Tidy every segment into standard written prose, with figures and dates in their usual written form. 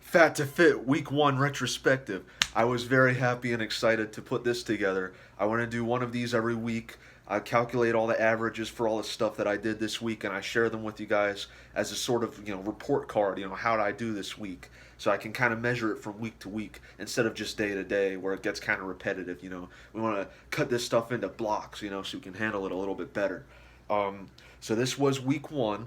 Fat to Fit Week 1 retrospective. I was very happy and excited to put this together. I want to do one of these every week. I calculate all the averages for all the stuff that I did this week and I share them with you guys as a sort of, report card, how did I do this week? So I can kind of measure it from week to week instead of just day to day where it gets kind of repetitive. We want to cut this stuff into blocks, so we can handle it a little bit better. So this was week 1.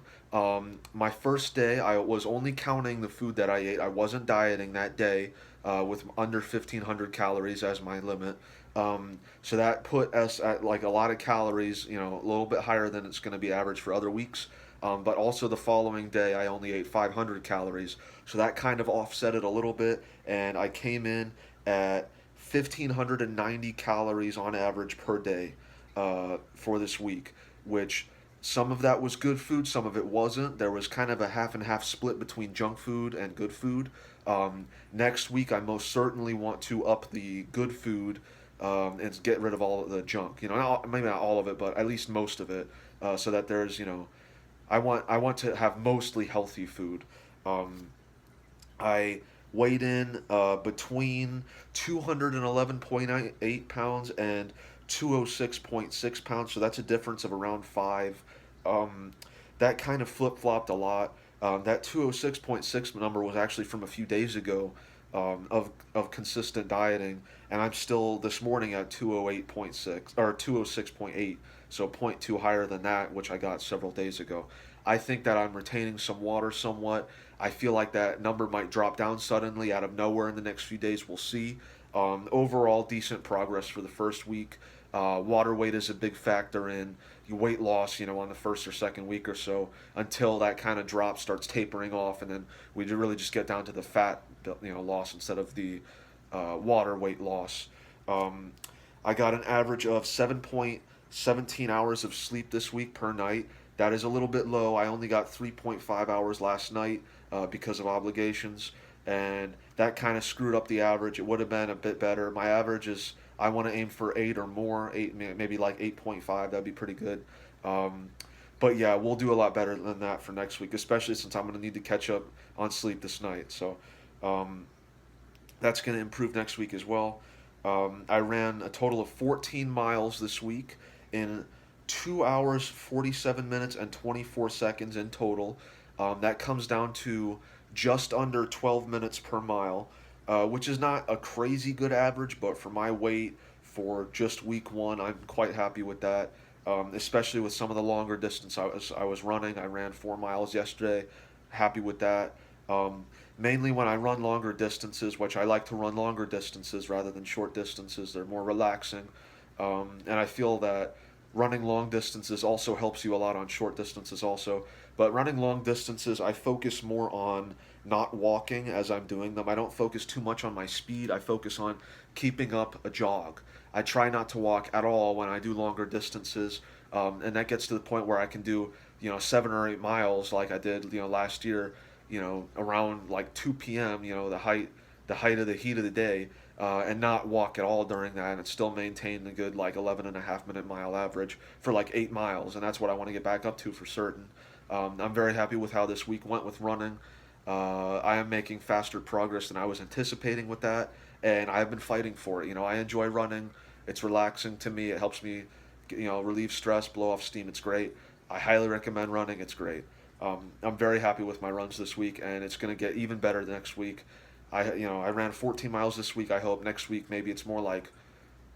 My first day, I was only counting the food that I ate. I wasn't dieting that day with under 1,500 calories as my limit. So that put us at like a lot of calories, a little bit higher than it's going to be average for other weeks. But also the following day, I only ate 500 calories. So that kind of offset it a little bit. And I came in at 1,590 calories on average per day for this week, which some of that was good food, some of it wasn't. There was kind of a half and half split between junk food and good food. Next week, I most certainly want to up the good food and get rid of all of the junk. Maybe not all of it, but at least most of it, so that there's, I want to have mostly healthy food. Um, I weighed in between 211.8 pounds and 206.6 pounds, so that's a difference of around 5. Um, that kind of flip flopped a lot. That 206.6 number was actually from a few days ago of consistent dieting, and I'm still this morning at 208.6 or 206.8, so point 0.2 higher than that, which I got several days ago. I think that I'm retaining some water somewhat. I feel like that number might drop down suddenly out of nowhere in the next few days. We'll see. Overall, decent progress for the first week. Water weight is a big factor in your weight loss, on the first or second week or so, until that kind of drop starts tapering off, and then we really just get down to the fat, loss instead of the water weight loss. Um, I got an average of 7.17 hours of sleep this week per night. That is a little bit low. I only got 3.5 hours last night because of obligations, and that kind of screwed up the average. It would have been a bit better. My average is I want to aim for 8 or more, 8, maybe like 8.5. That'd be pretty good. Um, but yeah, we'll do a lot better than that for next week, especially since I'm going to need to catch up on sleep this night. So um, that's going to improve next week as well. I ran a total of 14 miles this week in 2 hours, 47 minutes, and 24 seconds in total. That comes down to just under 12 minutes per mile, which is not a crazy good average, but for my weight for just week 1, I'm quite happy with that. Especially with some of the longer distance I was running. I ran 4 miles yesterday. Happy with that. Mainly when I run longer distances, which I like to run longer distances rather than short distances. They're more relaxing, and I feel that running long distances also helps you a lot on short distances also. But running long distances, I focus more on not walking as I'm doing them. I don't focus too much on my speed. I focus on keeping up a jog. I try not to walk at all when I do longer distances, and that gets to the point where I can do 7 or 8 miles like I did last year. Around like 2 p.m. The height of the heat of the day, and not walk at all during that, and still maintain the good like 11.5 minute mile average for like 8 miles, and that's what I want to get back up to for certain. I'm very happy with how this week went with running. I am making faster progress than I was anticipating with that, and I've been fighting for it. I enjoy running. It's relaxing to me. It helps me, relieve stress, blow off steam. It's great. I highly recommend running. It's great. I'm very happy with my runs this week, and it's going to get even better next week. I ran 14 miles this week. I hope next week maybe it's more like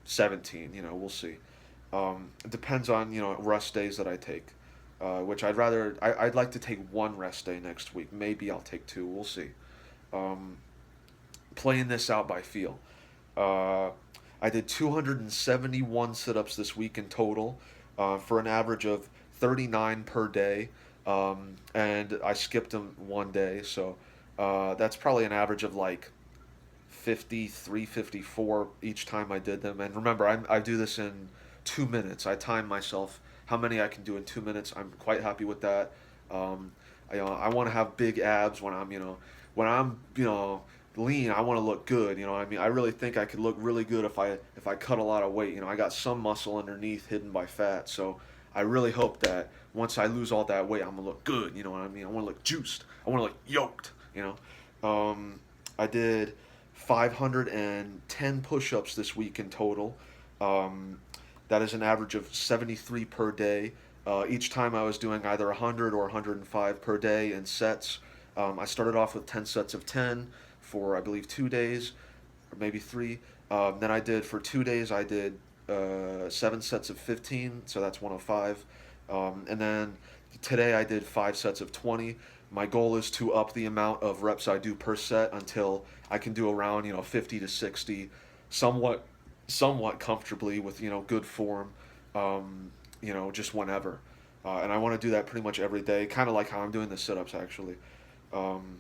17. We'll see. It depends on rest days that I take, which I'd like to take one rest day next week. Maybe I'll take two. We'll see. Um, Playing this out by feel. Uh, I did 271 sit-ups this week in total, for an average of 39 per day, and I skipped them one day, so that's probably an average of like 53, 54 each time I did them. And remember, I do this in 2 minutes. I time myself how many I can do in 2 minutes. I'm quite happy with that. Um, I want to have big abs when I'm lean. I want to look good. I really think I could look really good if I cut a lot of weight. I got some muscle underneath hidden by fat, so I really hope that once I lose all that weight, I'm gonna look good. You know what I mean? I want to look juiced. I want to look yoked. You know. I did 510 push-ups this week in total. Um, that is an average of 73 per day. Each time I was doing either 100 or 105 per day in sets. I started off with 10 sets of 10 for, I believe, 2 days, or maybe three. Then I did, for 2 days, I did 7 sets of 15, so that's 105. And then today I did 5 sets of 20. My goal is to up the amount of reps I do per set until I can do around 50 to 60, somewhat comfortably with good form, just whenever. And I want to do that pretty much every day, kind of like how I'm doing the sit-ups actually. Um,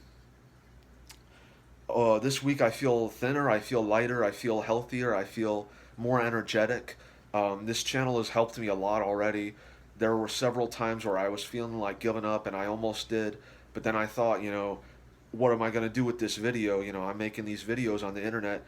this week I feel thinner, I feel lighter, I feel healthier, I feel more energetic. This channel has helped me a lot already. There were several times where I was feeling like giving up, and I almost did, but then I thought, what am I going to do with this video? I'm making these videos on the internet.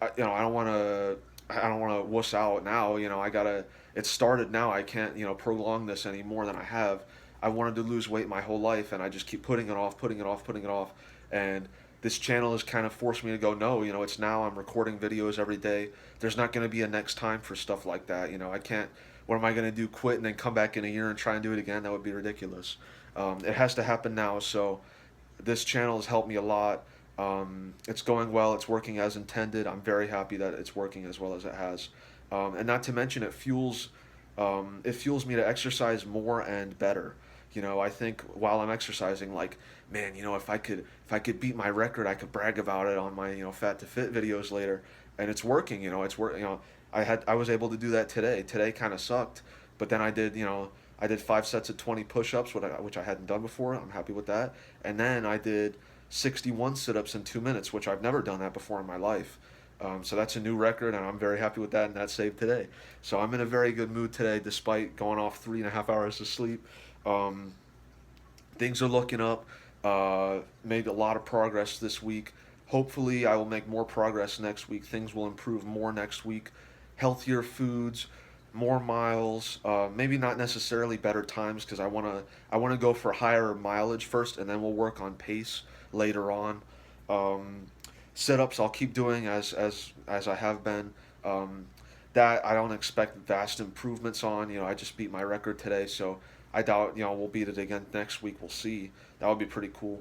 I don't want to. I don't want to wuss out now. I gotta. It started now. I can't prolong this any more than I have. I wanted to lose weight my whole life, and I just keep putting it off, putting it off, putting it off, and this channel has kind of forced me to go, no, it's now. I'm recording videos every day. There's not going to be a next time for stuff like that. I can't. What am I going to do? Quit and then come back in a year and try and do it again? That would be ridiculous. It has to happen now. So this channel has helped me a lot. It's going well. It's working as intended. I'm very happy that it's working as well as it has. And not to mention, it fuels me to exercise more and better. I think while I'm exercising, like, man, if I could beat my record, I could brag about it on my FatToFit videos later. And it's working. It's work. I was able to do that today. Today kind of sucked, but then I did 5 sets of 20 push-ups, which I hadn't done before. I'm happy with that. And then I did 61 sit-ups in 2 minutes, which I've never done that before in my life. So that's a new record, and I'm very happy with that, and that saved today. So I'm in a very good mood today, despite going off 3.5 hours of sleep. Um, Things are looking up. Made a lot of progress this week. Hopefully, I will make more progress next week. Things will improve more next week. Healthier foods, more miles. Maybe not necessarily better times, because I want to go for higher mileage first, and then we'll work on pace later on. Um, Sit-ups I'll keep doing as I have been. Um, that I don't expect vast improvements on. I just beat my record today, so I doubt we'll beat it again next week. We'll see. That would be pretty cool.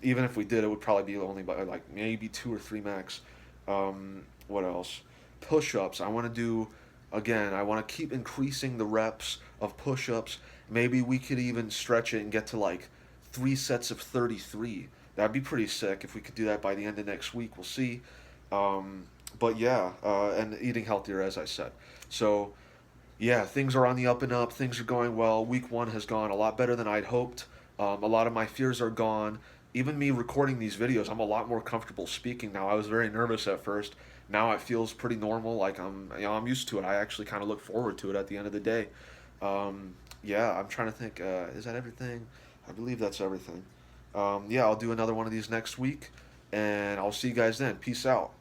Even if we did, it would probably be only by like maybe 2 or 3 max. What else? Push-ups. I want to do again. I want to keep increasing the reps of push-ups. Maybe we could even stretch it and get to like 3 sets of 33. That'd be pretty sick if we could do that by the end of next week. We'll see. Um, but yeah, and eating healthier, as I said. So yeah, things are on the up and up. Things are going well. Week one has gone a lot better than I'd hoped. A lot of my fears are gone. Even me recording these videos, I'm a lot more comfortable speaking now. I was very nervous at first. Now it feels pretty normal. Like I'm used to it. I actually kind of look forward to it at the end of the day. Yeah, I'm trying to think. Is that everything? I believe that's everything. Yeah, I'll do another one of these next week, and I'll see you guys then. Peace out.